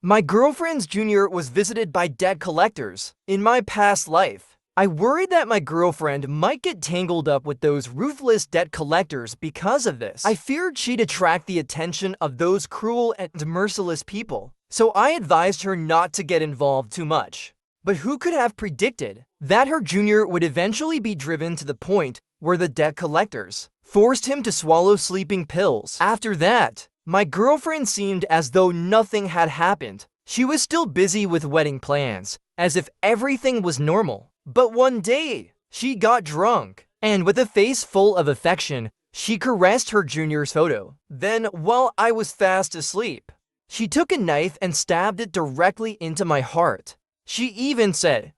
My girlfriend's junior was visited by debt collectors. In my past life, I worried that my girlfriend might get tangled up with those ruthless debt collectors because of this. I feared she'd attract the attention of those cruel and merciless people, so I advised her not to get involved too much. But who could have predicted that her junior would eventually be driven to the point where the debt collectors forced him to swallow sleeping pills? After that, my girlfriend seemed as though nothing had happened. She was still busy with wedding plans, as if everything was normal. But one day, she got drunk, and with a face full of affection, she caressed her junior's photo. Then, while I was fast asleep, she took a knife and stabbed it directly into my heart. She even said,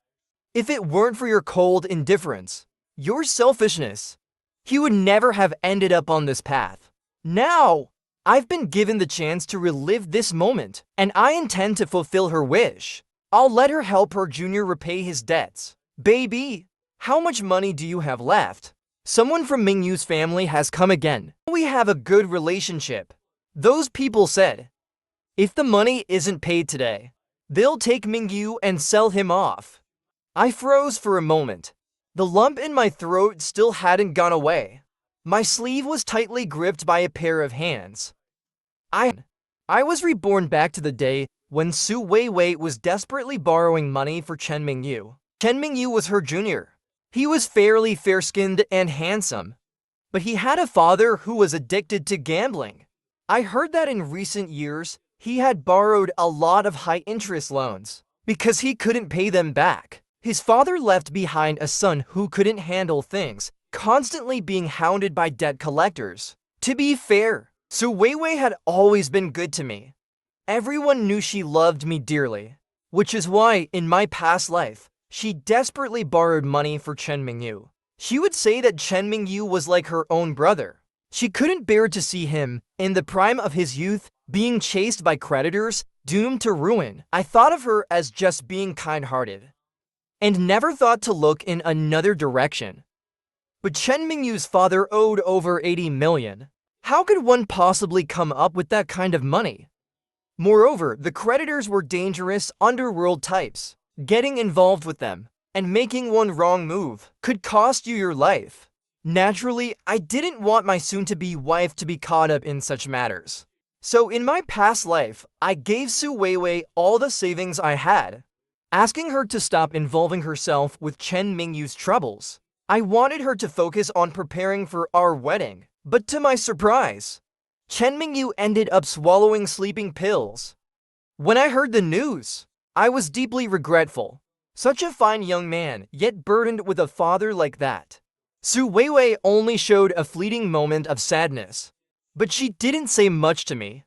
"If it weren't for your cold indifference, your selfishness, he would never have ended up on this path." Now, I've been given the chance to relive this moment, and I intend to fulfill her wish. I'll let her help her junior repay his debts. "Baby, how much money do you have left? Someone from Mingyu's family has come again. We have a good relationship." Those people said, "If the money isn't paid today, they'll take Mingyu and sell him off." I froze for a moment. The lump in my throat still hadn't gone away. My sleeve was tightly gripped by a pair of hands. I was reborn back to the day when Su Weiwei was desperately borrowing money for Chen Mingyu. Chen Mingyu was her junior. He was fairly fair-skinned and handsome, but he had a father who was addicted to gambling. I heard that in recent years, he had borrowed a lot of high-interest loans because he couldn't pay them back. His father left behind a son who couldn't handle things, constantly being hounded by debt collectors. To be fair, Su Weiwei had always been good to me. Everyone knew she loved me dearly, which is why, in my past life, she desperately borrowed money for Chen Mingyu. She would say that Chen Mingyu was like her own brother. She couldn't bear to see him, in the prime of his youth, being chased by creditors, doomed to ruin. I thought of her as just being kind-hearted, and never thought to look in another direction. But Chen Mingyu's father owed over 80 million. How could one possibly come up with that kind of money? Moreover, the creditors were dangerous underworld types. Getting involved with them and making one wrong move could cost you your life. Naturally, I didn't want my soon-to-be wife to be caught up in such matters. So in my past life, I gave Su Weiwei all the savings I had, asking her to stop involving herself with Chen Mingyu's troubles. I wanted her to focus on preparing for our wedding, but to my surprise, Chen Mingyu ended up swallowing sleeping pills. When I heard the news, I was deeply regretful. Such a fine young man, yet burdened with a father like that. Su Weiwei only showed a fleeting moment of sadness, but she didn't say much to me.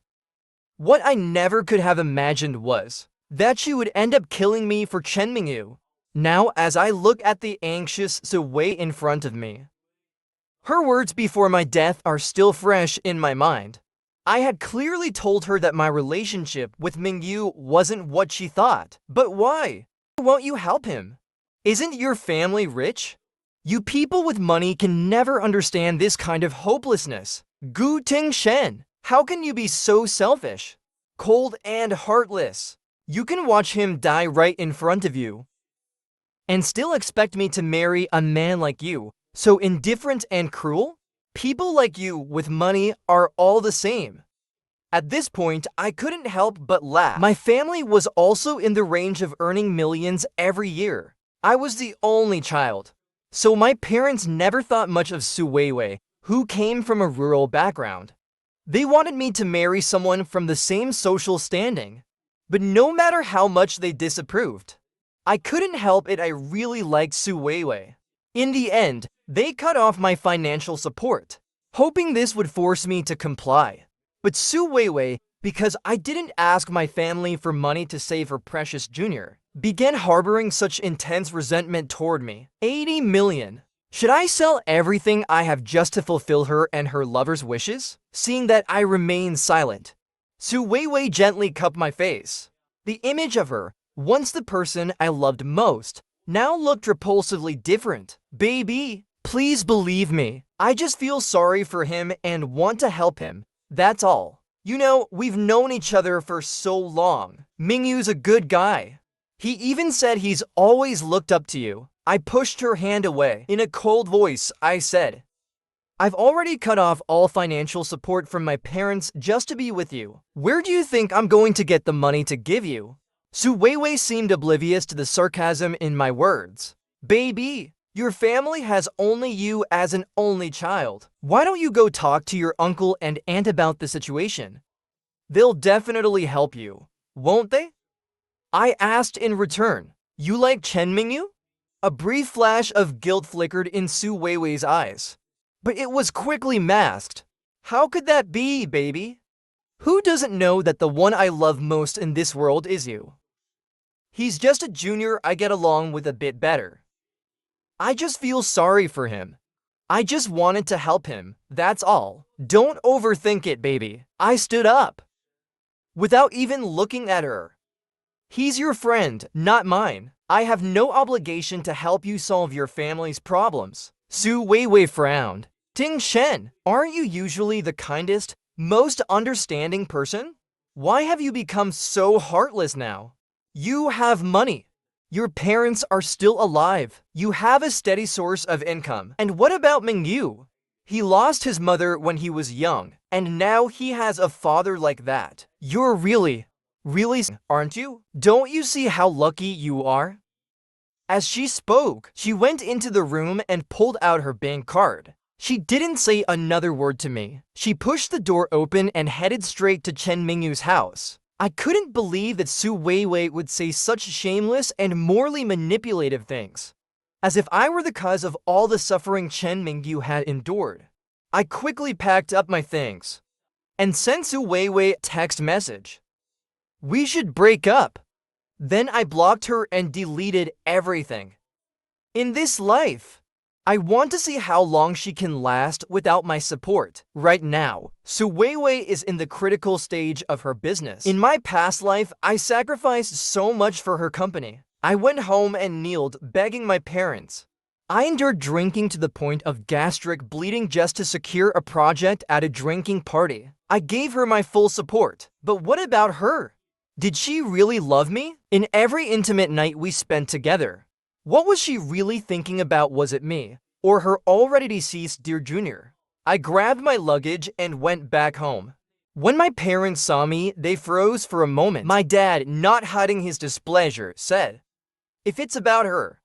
What I never could have imagined was that she would end up killing me for Chen Mingyu. Now, as I look at the anxious Su Wei in front of me, her words before my death are still fresh in my mind. I had clearly told her that my relationship with Mingyu wasn't what she thought. But why? Won't you help him? Isn't your family rich? You people with money can never understand this kind of hopelessness. Gu Ting Shen, how can you be so selfish, cold and heartless? You can watch him die right in front of you and still expect me to marry a man like you, so indifferent and cruel? People like you with money are all the same. At this point, I couldn't help but laugh. My family was also in the range of earning millions every year. I was the only child, so my parents never thought much of Su Weiwei, who came from a rural background. They wanted me to marry someone from the same social standing, but no matter how much they disapproved, I couldn't help it. I really liked Su Weiwei. In the end, they cut off my financial support, hoping this would force me to comply. But Su Weiwei, because I didn't ask my family for money to save her precious junior, began harboring such intense resentment toward me. 80 million. Should I sell everything I have just to fulfill her and her lover's wishes? Seeing that I remained silent, Su Weiwei gently cupped my face. The image of her, once the person I loved most, now looked repulsively different. "Baby, please believe me. I just feel sorry for him and want to help him. That's all. You know, we've known each other for so long. Mingyu's a good guy. He even said he's always looked up to you. I pushed her hand away. In a cold voice, I said, I've already cut off all financial support from my parents just to be with you. Where do you think I'm going to get the money to give you? Su Weiwei seemed oblivious to the sarcasm in my words. Baby, your family has only you as an only child. Why don't you go talk to your uncle and aunt about the situation? They'll definitely help you, won't they? I asked in return. You like Chen Mingyu? A brief flash of guilt flickered in Su Weiwei's eyes. But it was quickly masked. How could that be, baby? Who doesn't know that the one I love most in this world is you? He's just a junior I get along with a bit better. I just feel sorry for him. I just wanted to help him, that's all. Don't overthink it, baby. I stood up. Without even looking at her. He's your friend, not mine. I have no obligation to help you solve your family's problems. Su Weiwei frowned. Ting Shen, aren't you usually the kindest, most understanding person? Why have you become so heartless now? You have money. Your parents are still alive. You have a steady source of income. And what about Mingyu? He lost his mother when he was young, and now he has a father like that. You're really, aren't you? Don't you see how lucky you are? As she spoke, she went into the room and pulled out her bank card. She didn't say another word to me. She pushed the door open and headed straight to Chen Mingyu's house. I couldn't believe that Su Weiwei would say such shameless and morally manipulative things. As if I were the cause of all the suffering Chen Mingyu had endured. I quickly packed up my things and sent Su Weiwei a text message. We should break up. Then I blocked her and deleted everything. In this life, I want to see how long she can last without my support. Right now, Su Weiwei is in the critical stage of her business. In my past life, I sacrificed so much for her company. I went home and kneeled, begging my parents. I endured drinking to the point of gastric bleeding just to secure a project at a drinking party. I gave her my full support. But what about her? Did she really love me? In every intimate night we spent together, what was she really thinking about? Was it me, or her already deceased dear junior? I grabbed my luggage and went back home. When my parents saw me, they froze for a moment. My dad, not hiding his displeasure, said, If it's about her,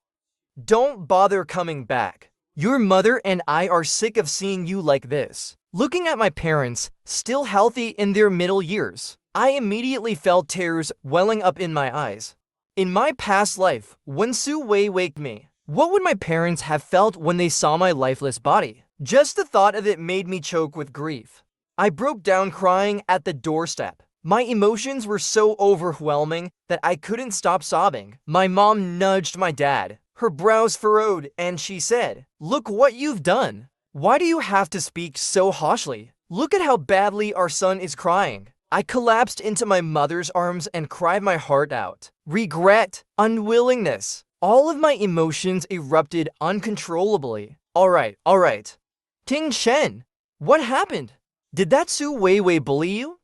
don't bother coming back. Your mother and I are sick of seeing you like this. Looking at my parents, still healthy in their middle years, I immediately felt tears welling up in my eyes. In my past life, when Su Wei waked me, what would my parents have felt when they saw my lifeless body? Just the thought of it made me choke with grief. I broke down crying at the doorstep. My emotions were so overwhelming that I couldn't stop sobbing. My mom nudged my dad. Her brows furrowed and she said, Look what you've done. Why do you have to speak so harshly? Look at how badly our son is crying. I collapsed into my mother's arms and cried my heart out. Regret, unwillingness, all of my emotions erupted uncontrollably. All right. Ting Shen, what happened? Did that Su Weiwei bully you?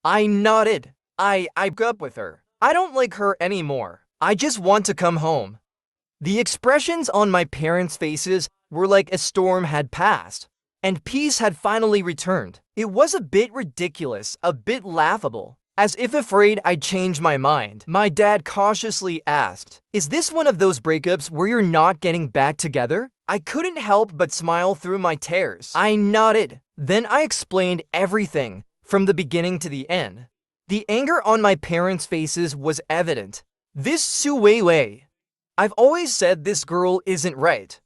I nodded. I broke up with her. I don't like her anymore. I just want to come home. The expressions on my parents' faces were like a storm had passed, and peace had finally returned. It was a bit ridiculous, a bit laughable. As if afraid I'd change my mind, my dad cautiously asked, Is this one of those breakups where you're not getting back together? I couldn't help but smile through my tears. I nodded. Then I explained everything, from the beginning to the end. The anger on my parents' faces was evident. This Su Weiwei. I've always said this girl isn't right.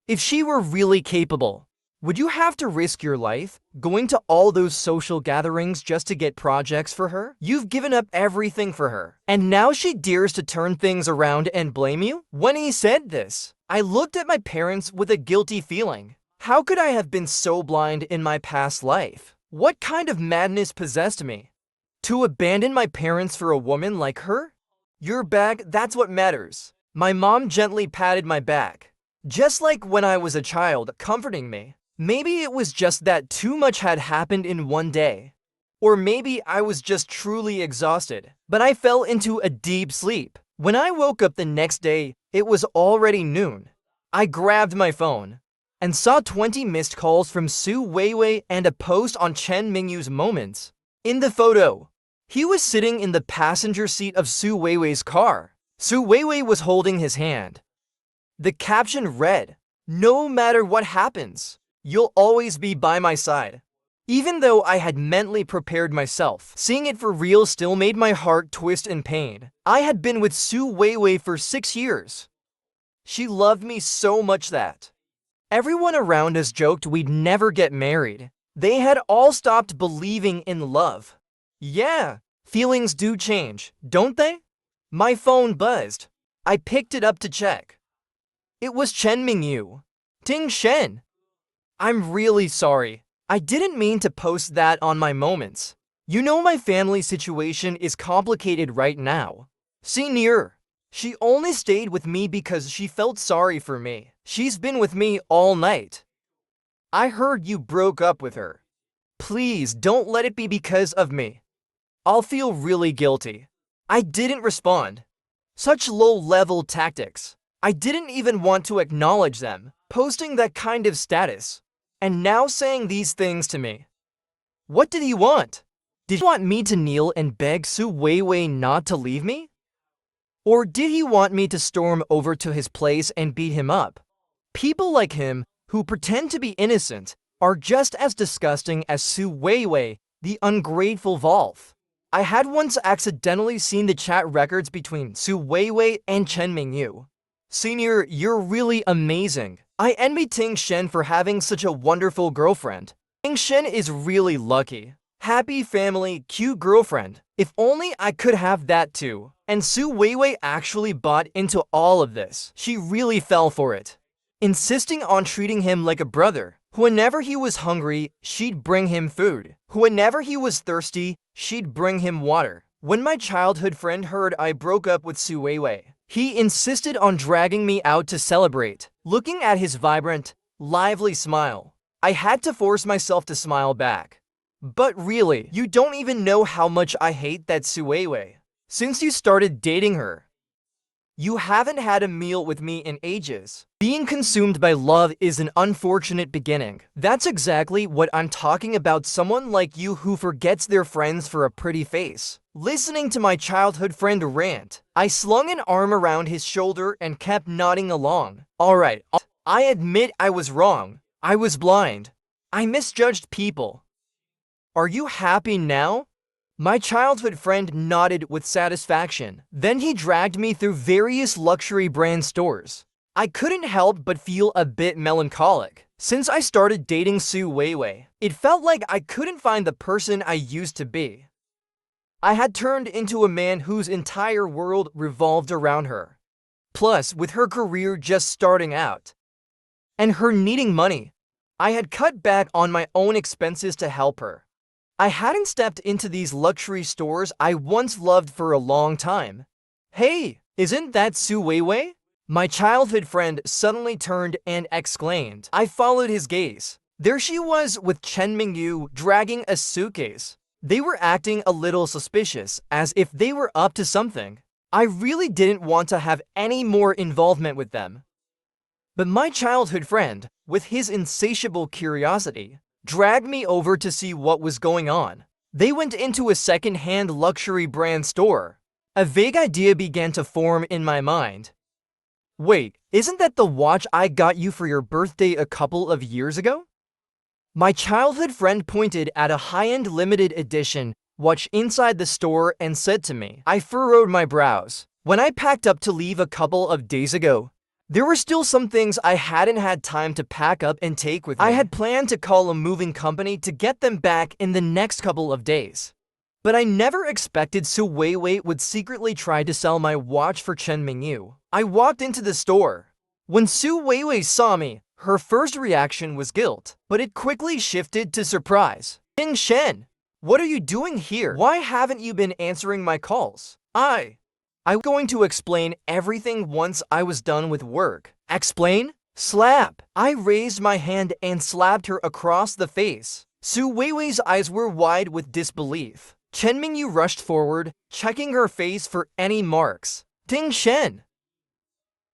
If she were really capable, would you have to risk your life, going to all those social gatherings just to get projects for her? You've given up everything for her, and now she dares to turn things around and blame you? When he said this, I looked at my parents with a guilty feeling. How could I have been so blind in my past life? What kind of madness possessed me? To abandon my parents for a woman like her? You're back, that's what matters. My mom gently patted my back, just like when I was a child, comforting me. Maybe it was just that too much had happened in one day. Or maybe I was just truly exhausted, but I fell into a deep sleep. When I woke up the next day, it was already noon. I grabbed my phone and saw 20 missed calls from Su Weiwei and a post on Chen Mingyu's moments. In the photo, he was sitting in the passenger seat of Su Weiwei's car. Su Weiwei was holding his hand. The caption read, "No matter what happens, you'll always be by my side." Even though I had mentally prepared myself, seeing it for real still made my heart twist in pain. I had been with Su Weiwei for 6 years. She loved me so much that everyone around us joked we'd never get married. They had all stopped believing in love. Yeah, feelings do change, don't they? My phone buzzed. I picked it up to check. It was Chen Mingyu. Ting Shen. I'm really sorry. I didn't mean to post that on my moments. You know my family situation is complicated right now. Senior. She only stayed with me because she felt sorry for me. She's been with me all night. I heard you broke up with her. Please don't let it be because of me. I'll feel really guilty. I didn't respond. Such low-level tactics. I didn't even want to acknowledge them, posting that kind of status. And now saying these things to me. What did he want? Did he want me to kneel and beg Su Weiwei not to leave me? Or did he want me to storm over to his place and beat him up? People like him, who pretend to be innocent, are just as disgusting as Su Weiwei, the ungrateful Volf. I had once accidentally seen the chat records between Su Weiwei and Chen Mingyu. Senior, you're really amazing. I envy Ting Shen for having such a wonderful girlfriend. Ting Shen is really lucky. Happy family, cute girlfriend. If only I could have that too. And Su Weiwei actually bought into all of this. She really fell for it. Insisting on treating him like a brother. Whenever he was hungry, she'd bring him food. Whenever he was thirsty, she'd bring him water. When my childhood friend heard I broke up with Su Weiwei, he insisted on dragging me out to celebrate. Looking at his vibrant, lively smile, I had to force myself to smile back. But really, you don't even know how much I hate that Su Weiwei. Since you started dating her, you haven't had a meal with me in ages. Being consumed by love is an unfortunate beginning. That's exactly what I'm talking about, someone like you who forgets their friends for a pretty face. Listening to my childhood friend rant, I slung an arm around his shoulder and kept nodding along. Alright, I admit I was wrong. I was blind. I misjudged people. Are you happy now? My childhood friend nodded with satisfaction. Then he dragged me through various luxury brand stores. I couldn't help but feel a bit melancholic. Since I started dating Su Weiwei, it felt like I couldn't find the person I used to be. I had turned into a man whose entire world revolved around her. Plus, with her career just starting out, and her needing money, I had cut back on my own expenses to help her. I hadn't stepped into these luxury stores I once loved for a long time. Hey, isn't that Su Weiwei? My childhood friend suddenly turned and exclaimed. I followed his gaze. There she was with Chen Mingyu dragging a suitcase. They were acting a little suspicious, as if they were up to something. I really didn't want to have any more involvement with them. But my childhood friend, with his insatiable curiosity, dragged me over to see what was going on. They went into a second-hand luxury brand store. A vague idea began to form in my mind. Wait, isn't that the watch I got you for your birthday a couple of years ago? My childhood friend pointed at a high-end limited edition watch inside the store and said to me. I furrowed my brows. When I packed up to leave a couple of days ago, there were still some things I hadn't had time to pack up and take with me. I had planned to call a moving company to get them back in the next couple of days. But I never expected Su Weiwei would secretly try to sell my watch for Chen Mingyu. I walked into the store. When Su Weiwei saw me, her first reaction was guilt, but it quickly shifted to surprise. Ting Shen, what are you doing here? Why haven't you been answering my calls? I'm going to explain everything once I was done with work. Explain? Slap. I raised my hand and slapped her across the face. Su Weiwei's eyes were wide with disbelief. Chen Mingyu rushed forward, checking her face for any marks. Ding Shen!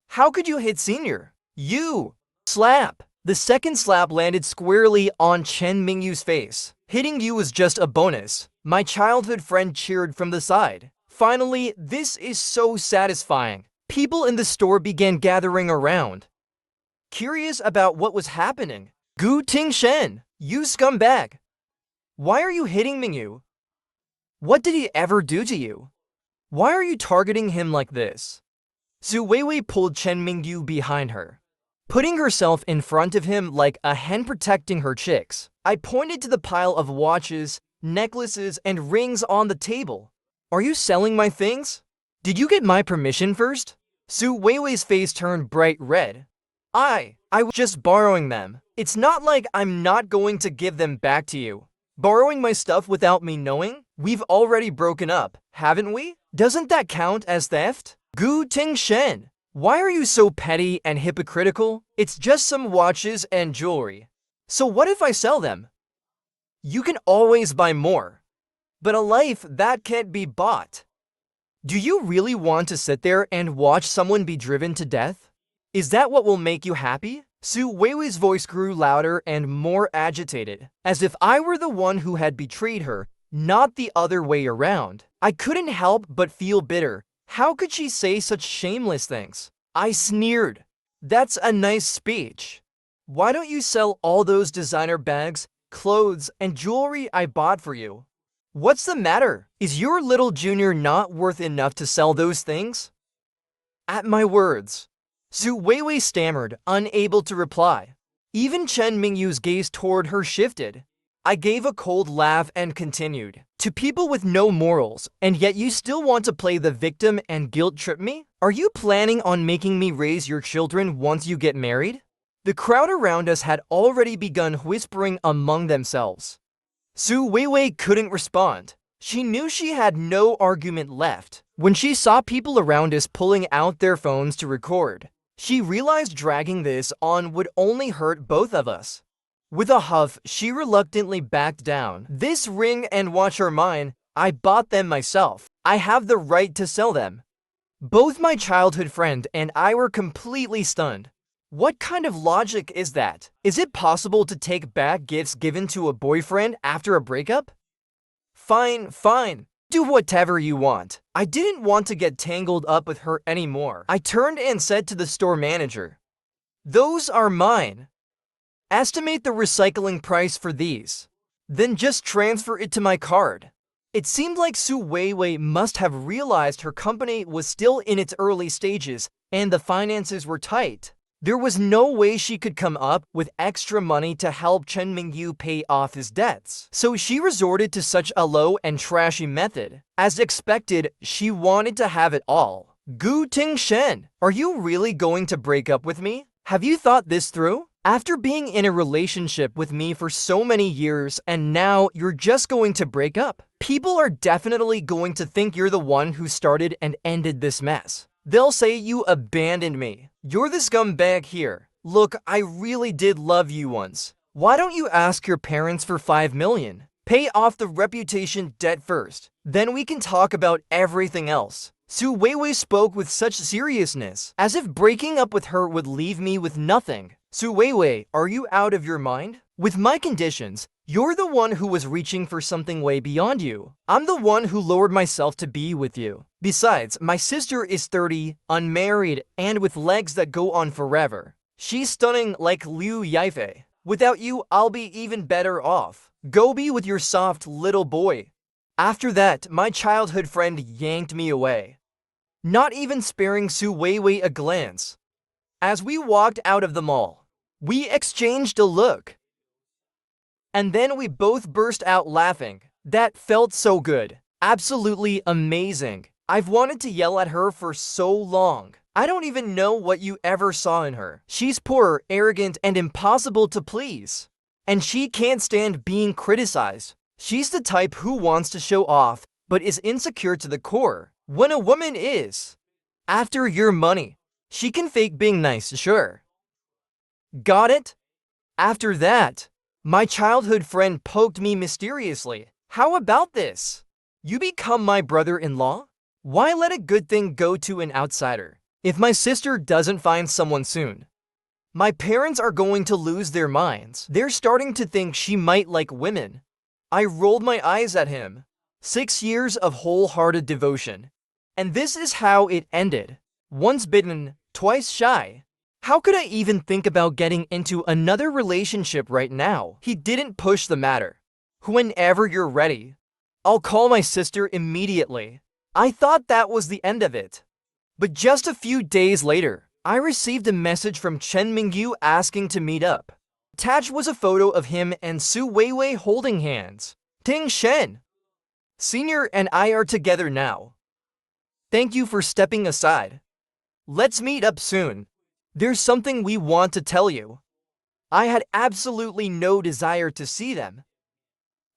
How could you hit senior? You! Slap! The second slap landed squarely on Chen Mingyu's face. Hitting you was just a bonus. My childhood friend cheered from the side. Finally, this is so satisfying. People in the store began gathering around, curious about what was happening. Gu Tingshen, you scumbag! Why are you hitting Mingyu? What did he ever do to you? Why are you targeting him like this? Su Weiwei pulled Chen Mingyu behind her, putting herself in front of him like a hen protecting her chicks. I pointed to the pile of watches, necklaces, and rings on the table. Are you selling my things? Did you get my permission first? Su Weiwei's face turned bright red. I was just borrowing them. It's not like I'm not going to give them back to you. Borrowing my stuff without me knowing? We've already broken up, haven't we? Doesn't that count as theft? Gu Tingshen, why are you so petty and hypocritical? It's just some watches and jewelry. So what if I sell them? You can always buy more. But a life that can't be bought. Do you really want to sit there and watch someone be driven to death? Is that what will make you happy? Su Weiwei's voice grew louder and more agitated, as if I were the one who had betrayed her, not the other way around. I couldn't help but feel bitter. How could she say such shameless things? I sneered. That's a nice speech. Why don't you sell all those designer bags, clothes, and jewelry I bought for you? What's the matter? Is your little junior not worth enough to sell those things? At my words, Su Weiwei stammered, unable to reply. Even Chen Mingyu's gaze toward her shifted. I gave a cold laugh and continued. To people with no morals, and yet you still want to play the victim and guilt trip me? Are you planning on making me raise your children once you get married? The crowd around us had already begun whispering among themselves. Su Weiwei couldn't respond. She knew she had no argument left. When she saw people around us pulling out their phones to record, she realized dragging this on would only hurt both of us. With a huff, she reluctantly backed down. This ring and watch are mine. I bought them myself. I have the right to sell them. Both my childhood friend and I were completely stunned. What kind of logic is that? Is it possible to take back gifts given to a boyfriend after a breakup? Fine, fine. Do whatever you want. I didn't want to get tangled up with her anymore. I turned and said to the store manager, "Those are mine. Estimate the recycling price for these. Then just transfer it to my card." It seemed like Su Weiwei must have realized her company was still in its early stages and the finances were tight. There was no way she could come up with extra money to help Chen Mingyu pay off his debts. So she resorted to such a low and trashy method. As expected, she wanted to have it all. Gu Tingshen, are you really going to break up with me? Have you thought this through? After being in a relationship with me for so many years and now you're just going to break up? People are definitely going to think you're the one who started and ended this mess. They'll say you abandoned me. You're the scumbag here. Look, I really did love you once. Why don't you ask your parents for 5 million? Pay off the reputation debt first. Then we can talk about everything else. Su Weiwei spoke with such seriousness, as if breaking up with her would leave me with nothing. Su Weiwei, are you out of your mind? With my conditions, you're the one who was reaching for something way beyond you. I'm the one who lowered myself to be with you. Besides, my sister is 30, unmarried, and with legs that go on forever. She's stunning like Liu Yifei. Without you, I'll be even better off. Go be with your soft little boy. After that, my childhood friend yanked me away, not even sparing Su Weiwei a glance. As we walked out of the mall, we exchanged a look. And then we both burst out laughing. That felt so good. Absolutely amazing. I've wanted to yell at her for so long. I don't even know what you ever saw in her. She's poor, arrogant, and impossible to please. And she can't stand being criticized. She's the type who wants to show off, but is insecure to the core. When a woman is after your money, she can fake being nice, sure. Got it? After that, My childhood friend poked me mysteriously. How about this? You become my brother-in-law? Why let a good thing go to an outsider? If my sister doesn't find someone soon, my parents are going to lose their minds. They're starting to think she might like women. I rolled my eyes at him. 6 years of wholehearted devotion. And this is how it ended. Once bitten, twice shy. How could I even think about getting into another relationship right now? He didn't push the matter. Whenever you're ready, I'll call my sister immediately. I thought that was the end of it. But just a few days later, I received a message from Chen Mingyu asking to meet up. Attached was a photo of him and Su Weiwei holding hands. Ting Shen, Senior and I are together now. Thank you for stepping aside. Let's meet up soon. There's something we want to tell you. I had absolutely no desire to see them,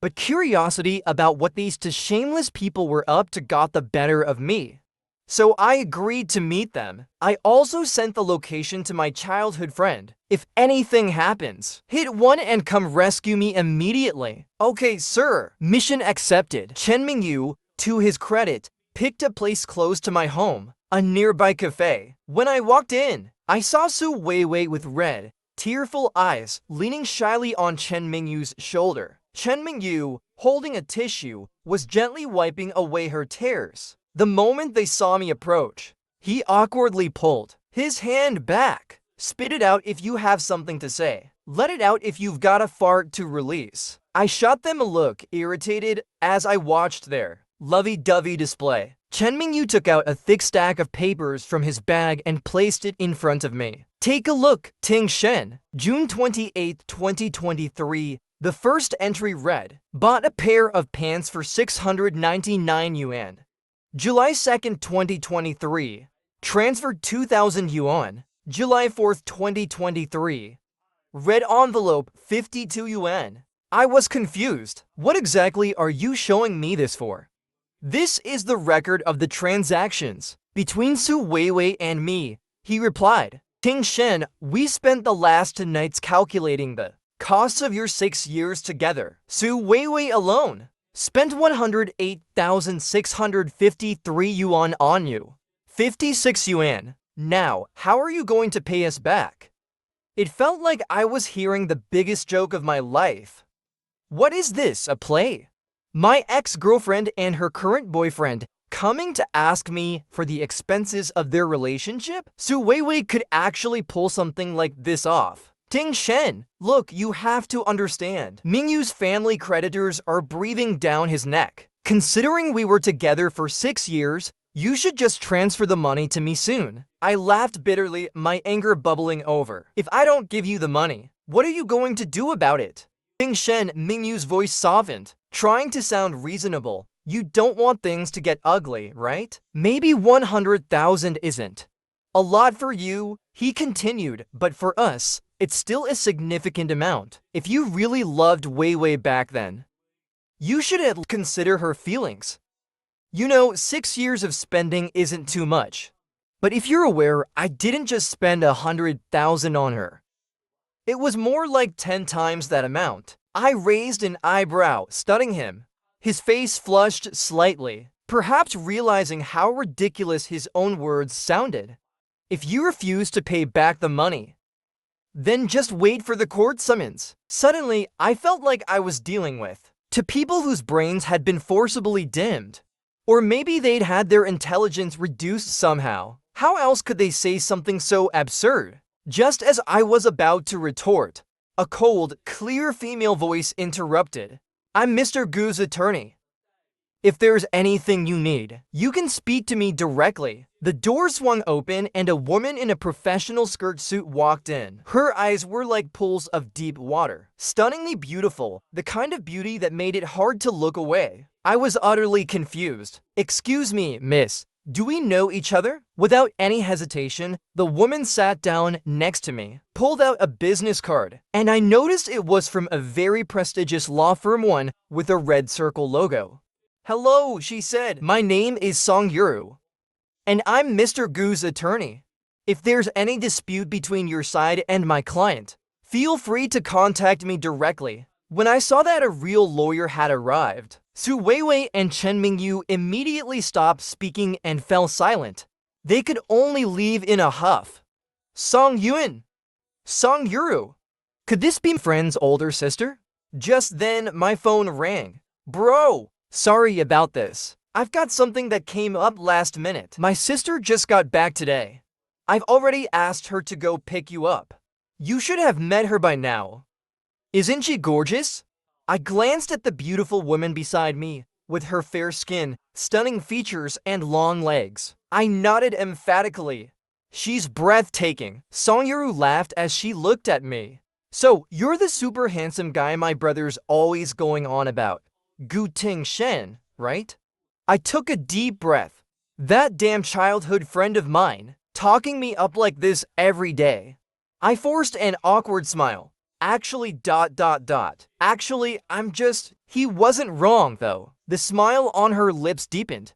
but curiosity about what these two shameless people were up to got the better of me. So I agreed to meet them. I also sent the location to my childhood friend. If anything happens, hit 1 and come rescue me immediately. Okay, sir. Mission accepted. Chen Mingyu, to his credit, picked a place close to my home, a nearby cafe. When I walked in, I saw Su Weiwei with red, tearful eyes leaning shyly on Chen Mingyu's shoulder. Chen Mingyu, holding a tissue, was gently wiping away her tears. The moment they saw me approach, he awkwardly pulled his hand back. Spit it out if you have something to say. Let it out if you've got a fart to release. I shot them a look, irritated, as I watched their lovey-dovey display. Chen Mingyu took out a thick stack of papers from his bag and placed it in front of me. Take a look. Ting Shen, June 28, 2023. The first entry read, bought a pair of pants for 699 yuan. July 2nd, 2023. Transferred 2,000 yuan. July 4th, 2023. Red envelope, 52 yuan. I was confused. What exactly are you showing me this for? This is the record of the transactions between Su Weiwei and me, he replied. Ting Shen, we spent the last 2 nights calculating the costs of your 6 years together. Su Weiwei alone spent 108,653 yuan on you. 56 yuan. Now, how are you going to pay us back? It felt like I was hearing the biggest joke of my life. What is this, a play? My ex-girlfriend and her current boyfriend coming to ask me for the expenses of their relationship? Su Weiwei could actually pull something like this off. Ting Shen, look, you have to understand. Mingyu's family creditors are breathing down his neck. Considering we were together for 6 years, you should just transfer the money to me soon. I laughed bitterly, my anger bubbling over. If I don't give you the money, what are you going to do about it? Ting Shen, Mingyu's voice softened, trying to sound reasonable. You don't want things to get ugly, right? Maybe 100,000 isn't a lot for you, he continued, but for us, it's still a significant amount. If you really loved Weiwei back then, you should at least consider her feelings. You know, 6 years of spending isn't too much. But if you're aware, I didn't just spend 100,000 on her. It was more like 10 times that amount. I raised an eyebrow, studying him. His face flushed slightly, perhaps realizing how ridiculous his own words sounded. If you refuse to pay back the money, then just wait for the court summons. Suddenly, I felt like I was dealing with two people whose brains had been forcibly dimmed. Or maybe they'd had their intelligence reduced somehow. How else could they say something so absurd? Just as I was about to retort, a cold, clear female voice interrupted. I'm Mr. Gu's attorney. If there's anything you need, you can speak to me directly. The door swung open and a woman in a professional skirt suit walked in. Her eyes were like pools of deep water. Stunningly beautiful, the kind of beauty that made it hard to look away. I was utterly confused. Excuse me, miss. Do we know each other? Without any hesitation, the woman sat down next to me, pulled out a business card, and I noticed it was from a very prestigious law firm, one with a red circle logo. Hello, she said. My name is Yuru, and I'm Mr. Gu's attorney. If there's any dispute between your side and my client, Feel free to contact me directly. When I saw that a real lawyer had arrived, Su Weiwei and Chen Mingyu immediately stopped speaking and fell silent. They could only leave in a huff. Song Yuan! Song Yuru! Could this be my friend's older sister? Just then, my phone rang. Bro! Sorry about this. I've got something that came up last minute. My sister just got back today. I've already asked her to go pick you up. You should have met her by now. Isn't she gorgeous? I glanced at the beautiful woman beside me, with her fair skin, stunning features, and long legs. I nodded emphatically. She's breathtaking. Songyuru laughed as she looked at me. So, you're the super handsome guy my brother's always going on about. Gu Ting Shen, right? I took a deep breath. That damn childhood friend of mine, talking me up like this every day. I forced an awkward smile. Actually, Actually, He wasn't wrong, though. The smile on her lips deepened.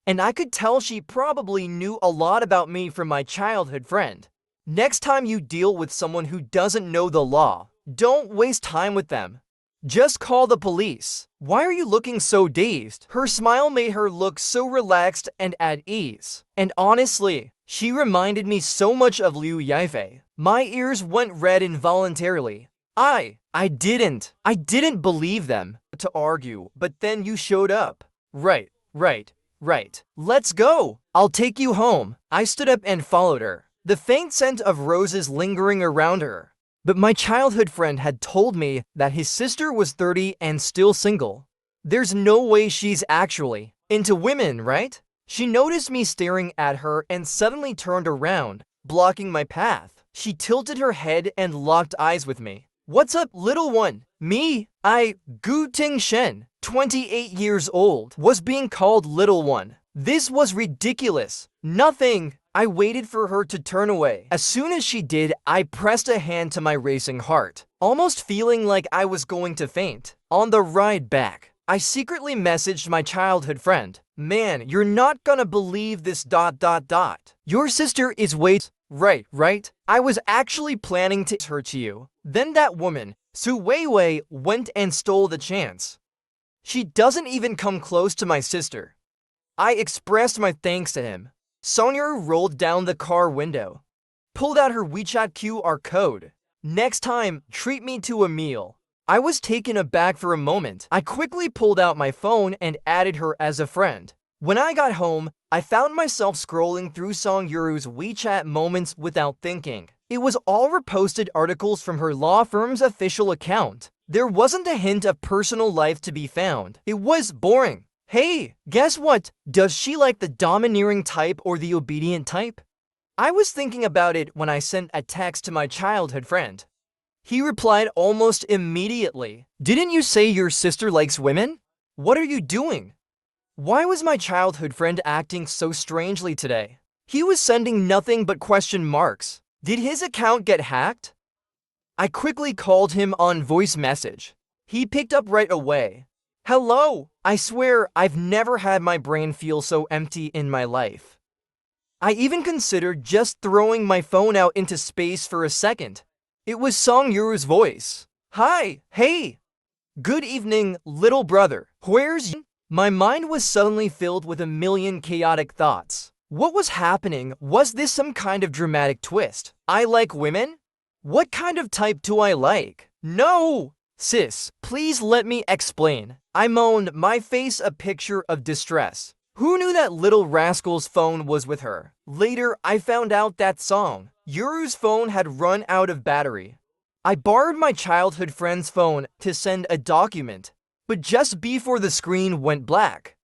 And I could tell she probably knew a lot about me from my childhood friend. Next time you deal with someone who doesn't know the law, don't waste time with them. Just call the police. Why are you looking so dazed? Her smile made her look so relaxed and at ease. And honestly, she reminded me so much of Liu Yifei. My ears went red involuntarily. I didn't believe them to argue, but then you showed up. Right. Let's go. I'll take you home. I stood up and followed her, the faint scent of roses lingering around her. But my childhood friend had told me that his sister was 30 and still single. There's no way she's actually into women, right? She noticed me staring at her and suddenly turned around, blocking my path. She tilted her head and locked eyes with me. What's up, little one? Me? Gu Ting Shen, 28 years old, was being called little one. This was ridiculous. Nothing. I waited for her to turn away. As soon as she did, I pressed a hand to my racing heart, almost feeling like I was going to faint. On the ride back, I secretly messaged my childhood friend. Man, you're not gonna believe this ... Your sister is right? I was actually planning to her to you. Then that woman, Su Weiwei, went and stole the chance. She doesn't even come close to my sister. I expressed my thanks to him. Sonia rolled down the car window, pulled out her WeChat QR code. Next time, treat me to a meal. I was taken aback for a moment. I quickly pulled out my phone and added her as a friend. When I got home, I found myself scrolling through Song Yuru's WeChat moments without thinking. It was all reposted articles from her law firm's official account. There wasn't a hint of personal life to be found. It was boring. Hey, guess what? Does she like the domineering type or the obedient type? I was thinking about it when I sent a text to my childhood friend. He replied almost immediately. Didn't you say your sister likes women? What are you doing? Why was my childhood friend acting so strangely today? He was sending nothing but question marks. Did his account get hacked? I quickly called him on voice message. He picked up right away. Hello! I swear I've never had my brain feel so empty in my life. I even considered just throwing my phone out into space for a second. It was Song Yuru's voice. Hi! Hey! Good evening, little brother. Where's you? My mind was suddenly filled with a million chaotic thoughts. What was happening? Was this some kind of dramatic twist? I like women? What kind of type do I like? No! Sis, please let me explain. I moaned, my face a picture of distress. Who knew that little rascal's phone was with her? Later, I found out that Song Yuru's phone had run out of battery. I borrowed my childhood friend's phone to send a document, but just before the screen went black,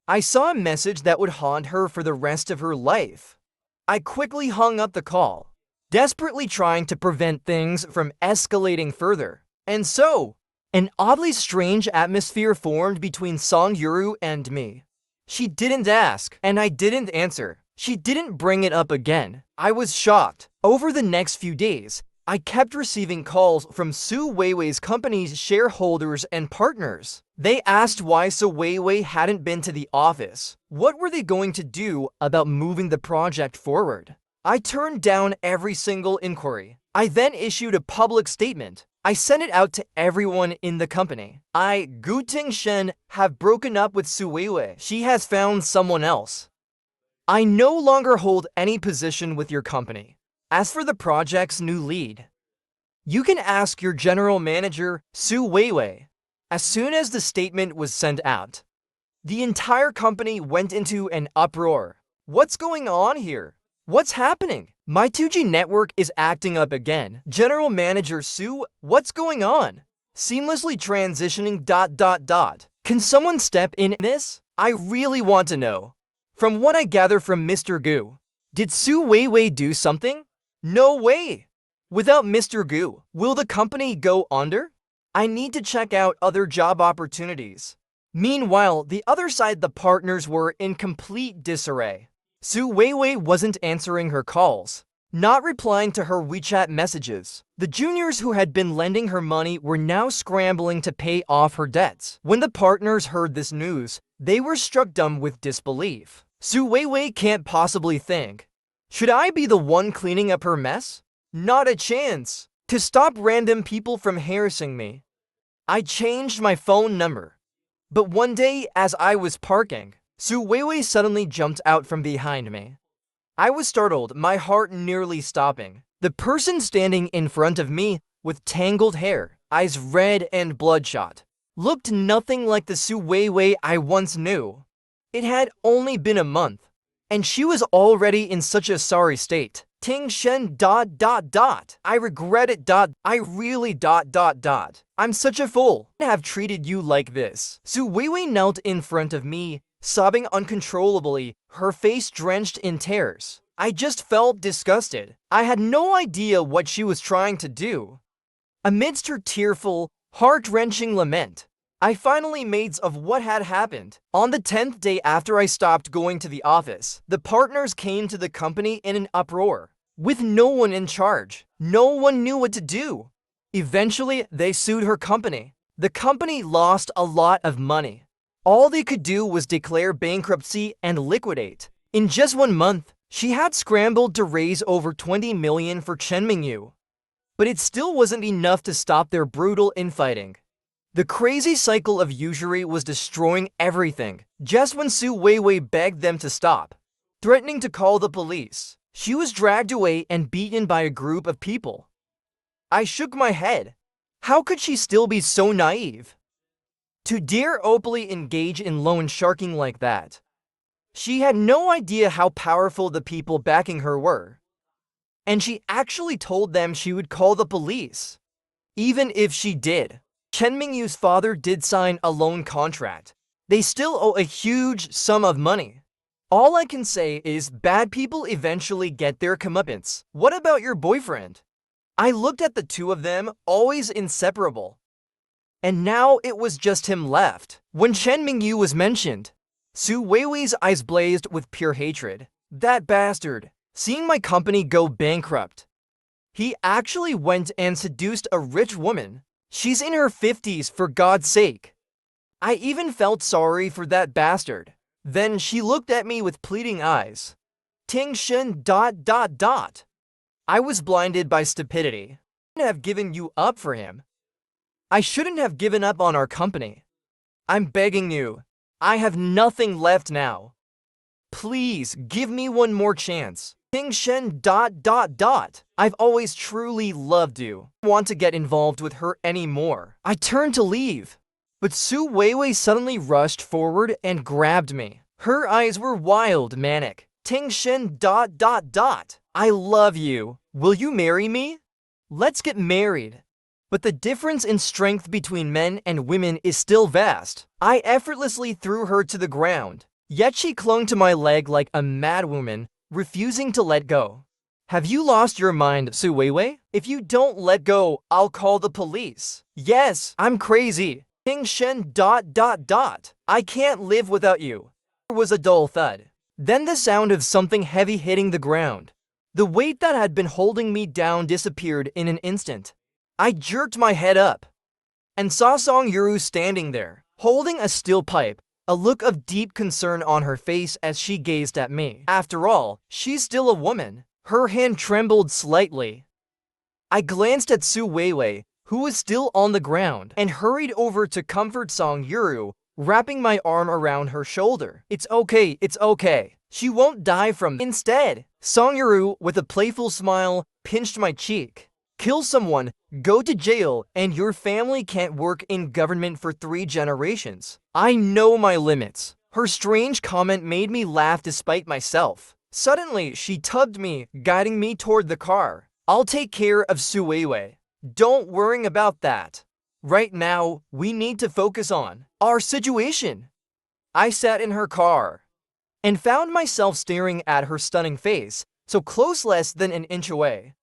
I saw a message that would haunt her for the rest of her life. I quickly hung up the call, desperately trying to prevent things from escalating further. And so, an oddly strange atmosphere formed between Song Yuru and me. She didn't ask, and I didn't answer. She didn't bring it up again. I was shocked. Over the next few days, I kept receiving calls from Su Weiwei's company's shareholders and partners. They asked why Su Weiwei hadn't been to the office. What were they going to do about moving the project forward? I turned down every single inquiry. I then issued a public statement. I sent it out to everyone in the company. I, Gu Tingshen, have broken up with Su Weiwei. She has found someone else. I no longer hold any position with your company. As for the project's new lead, you can ask your general manager, Su Weiwei. As soon as the statement was sent out, the entire company went into an uproar. What's going on here? What's happening? My 2G network is acting up again. General Manager Su, what's going on? Seamlessly transitioning ... Can someone step in this? I really want to know. From what I gather from Mr. Gu, did Su Weiwei do something? No way! Without Mr. Gu, will the company go under? I need to check out other job opportunities. Meanwhile, the other side, the partners were in complete disarray. Su Weiwei wasn't answering her calls, not replying to her WeChat messages. The juniors who had been lending her money were now scrambling to pay off her debts. When the partners heard this news, they were struck dumb with disbelief. Su Weiwei can't possibly think. Should I be the one cleaning up her mess? Not a chance. To stop random people from harassing me, I changed my phone number. But one day, as I was parking, Su Weiwei suddenly jumped out from behind me. I was startled, my heart nearly stopping. The person standing in front of me, with tangled hair, eyes red and bloodshot, looked nothing like the Su Weiwei I once knew. It had only been a month, and she was already in such a sorry state. Ting Shen ... I regret it ... I really ... I'm such a fool to have treated you like this. Su Weiwei knelt in front of me, sobbing uncontrollably, her face drenched in tears. I just felt disgusted. I had no idea what she was trying to do. Amidst her tearful, heart-wrenching lament, I finally made sense of what had happened. On the 10th day after I stopped going to the office, the partners came to the company in an uproar. With no one in charge, no one knew what to do. Eventually, they sued her company. The company lost a lot of money. All they could do was declare bankruptcy and liquidate. In just 1 month, she had scrambled to raise over 20 million for Chen Mingyu. But it still wasn't enough to stop their brutal infighting. The crazy cycle of usury was destroying everything. Just when Su Weiwei begged them to stop, threatening to call the police, she was dragged away and beaten by a group of people. I shook my head. How could she still be so naive to dare openly engage in loan sharking like that? She had no idea how powerful the people backing her were. And she actually told them she would call the police. Even if she did, Chen Mingyu's father did sign a loan contract. They still owe a huge sum of money. All I can say is bad people eventually get their comeuppance. What about your boyfriend? I looked at the two of them, always inseparable. And now it was just him left. When Chen Mingyu was mentioned, Su Weiwei's eyes blazed with pure hatred. That bastard, seeing my company go bankrupt. He actually went and seduced a rich woman. She's in her 50s, for God's sake. I even felt sorry for that bastard. Then she looked at me with pleading eyes. Ting Shen ... I was blinded by stupidity. I shouldn't have given you up for him. I shouldn't have given up on our company. I'm begging you. I have nothing left now. Please give me one more chance. Ting Shen ... I've always truly loved you. I don't want to get involved with her anymore. I turned to leave, but Su Weiwei suddenly rushed forward and grabbed me. Her eyes were wild, manic. Ting Shen ... I love you. Will you marry me? Let's get married. But the difference in strength between men and women is still vast. I effortlessly threw her to the ground, yet she clung to my leg like a madwoman, refusing to let go. Have you lost your mind, Su Weiwei? If you don't let go, I'll call the police. Yes, I'm crazy. Ting Shen ... I can't live without you. There was a dull thud. Then the sound of something heavy hitting the ground. The weight that had been holding me down disappeared in an instant. I jerked my head up and saw Song Yuru standing there, holding a steel pipe, a look of deep concern on her face as she gazed at me. After all, she's still a woman. Her hand trembled slightly. I glanced at Su Weiwei, who was still on the ground, and hurried over to comfort Song Yuru, wrapping my arm around her shoulder. It's okay. She won't die from Instead, Song Yuru, with a playful smile, pinched my cheek. Kill someone, go to jail, and your family can't work in government for 3 generations. I know my limits. Her strange comment made me laugh despite myself. Suddenly, she tugged me, guiding me toward the car. I'll take care of Su Weiwei. Don't worry about that. Right now, we need to focus on our situation. I sat in her car and found myself staring at her stunning face, so close less than an inch away.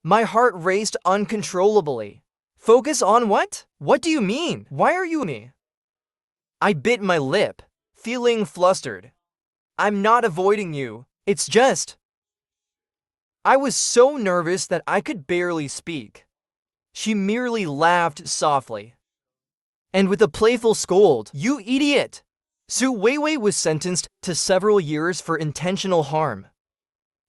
My heart raced uncontrollably. Focus on what? What do you mean? Why are you me? I bit my lip, feeling flustered. I'm not avoiding you. It's just... I was so nervous that I could barely speak. She merely laughed softly. And with a playful scold, "You idiot!" Su Weiwei was sentenced to several years for intentional harm.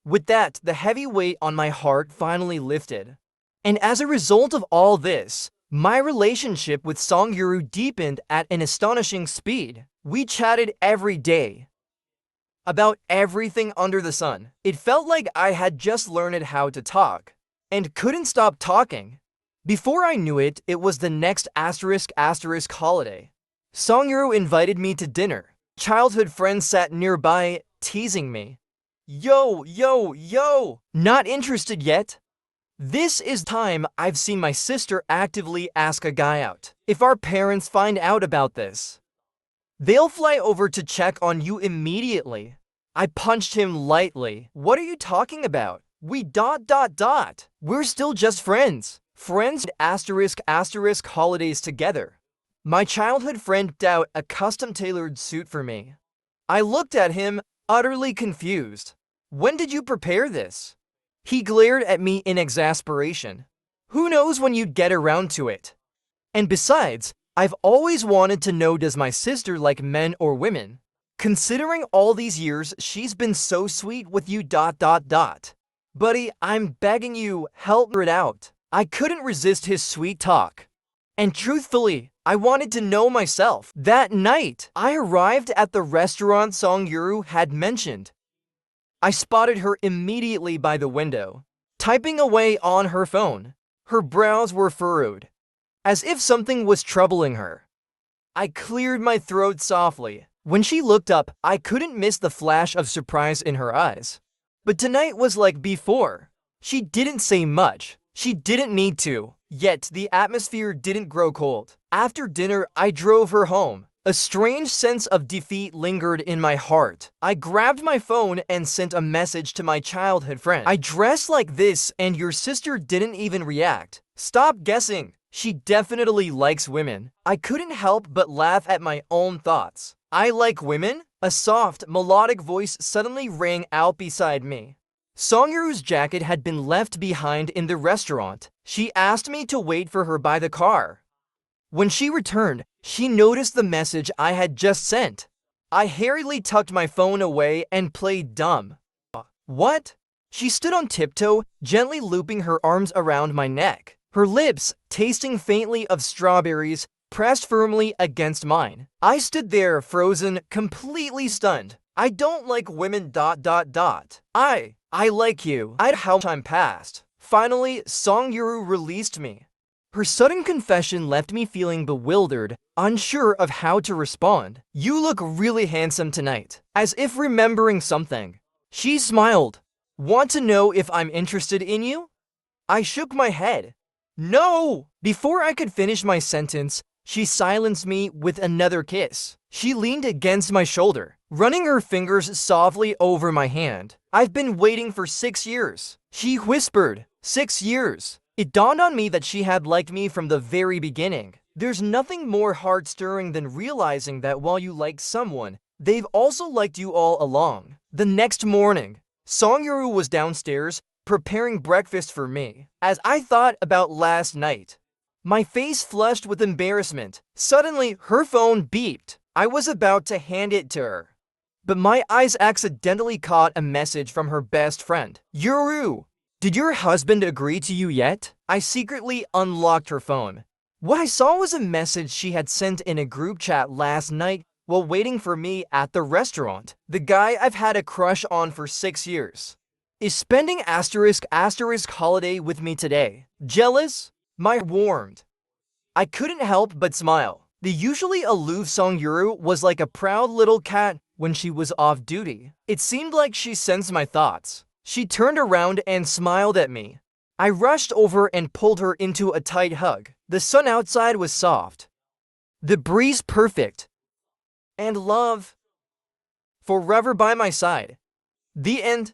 With that, the heavy weight on my heart finally lifted. And as a result of all this, my relationship with Song Yuru deepened at an astonishing speed. We chatted every day about everything under the sun. It felt like I had just learned how to talk and couldn't stop talking. Before I knew it, it was the next * holiday. Song Yuru invited me to dinner. Childhood friends sat nearby, teasing me. Yo! Not interested yet? This is time I've seen my sister actively ask a guy out. If our parents find out about this, they'll fly over to check on you immediately. I punched him lightly. What are you talking about? We're still just friends. Friends * holidays together. My childhood friend picked out a custom-tailored suit for me. I looked at him, utterly confused. When did you prepare this? He glared at me in exasperation. Who knows when you'd get around to it? And besides, I've always wanted to know, does my sister like men or women? Considering all these years, she's been so sweet with you. Buddy, I'm begging you, help her it out. I couldn't resist his sweet talk. And truthfully, I wanted to know myself. That night, I arrived at the restaurant Song Yuru had mentioned. I spotted her immediately by the window, typing away on her phone. Her brows were furrowed, as if something was troubling her. I cleared my throat softly. When she looked up, I couldn't miss the flash of surprise in her eyes. But tonight was like before. She didn't say much. She didn't need to. Yet the atmosphere didn't grow cold. After dinner, I drove her home. A strange sense of defeat lingered in my heart. I grabbed my phone and sent a message to my childhood friend. I dressed like this and your sister didn't even react. Stop guessing. She definitely likes women. I couldn't help but laugh at my own thoughts. I like women? A soft, melodic voice suddenly rang out beside me. Song Yuru's jacket had been left behind in the restaurant. She asked me to wait for her by the car. When she returned, she noticed the message I had just sent. I hurriedly tucked my phone away and played dumb. What? She stood on tiptoe, gently looping her arms around my neck. Her lips, tasting faintly of strawberries, pressed firmly against mine. I stood there, frozen, completely stunned. I don't like women. I like you. How time passed. Finally, Song Yuru released me. Her sudden confession left me feeling bewildered, unsure of how to respond. You look really handsome tonight, as if remembering something. She smiled. Want to know if I'm interested in you? I shook my head. No! Before I could finish my sentence, she silenced me with another kiss. She leaned against my shoulder, running her fingers softly over my hand. I've been waiting for 6 years. She whispered. 6 years. It dawned on me that she had liked me from the very beginning. There's nothing more heart-stirring than realizing that while you like someone, they've also liked you all along. The next morning, Song Yuru was downstairs, preparing breakfast for me. As I thought about last night, my face flushed with embarrassment. Suddenly, her phone beeped. I was about to hand it to her, but my eyes accidentally caught a message from her best friend. Yuru! Did your husband agree to you yet? I secretly unlocked her phone. What I saw was a message she had sent in a group chat last night while waiting for me at the restaurant. The guy I've had a crush on for 6 years is spending asterisk holiday with me today. Jealous? My warmed. I couldn't help but smile. The usually aloof song Yuru was like a proud little cat when she was off duty. It seemed like she sensed my thoughts. She turned around and smiled at me. I rushed over and pulled her into a tight hug. The sun outside was soft, the breeze perfect, and love forever by my side. The end.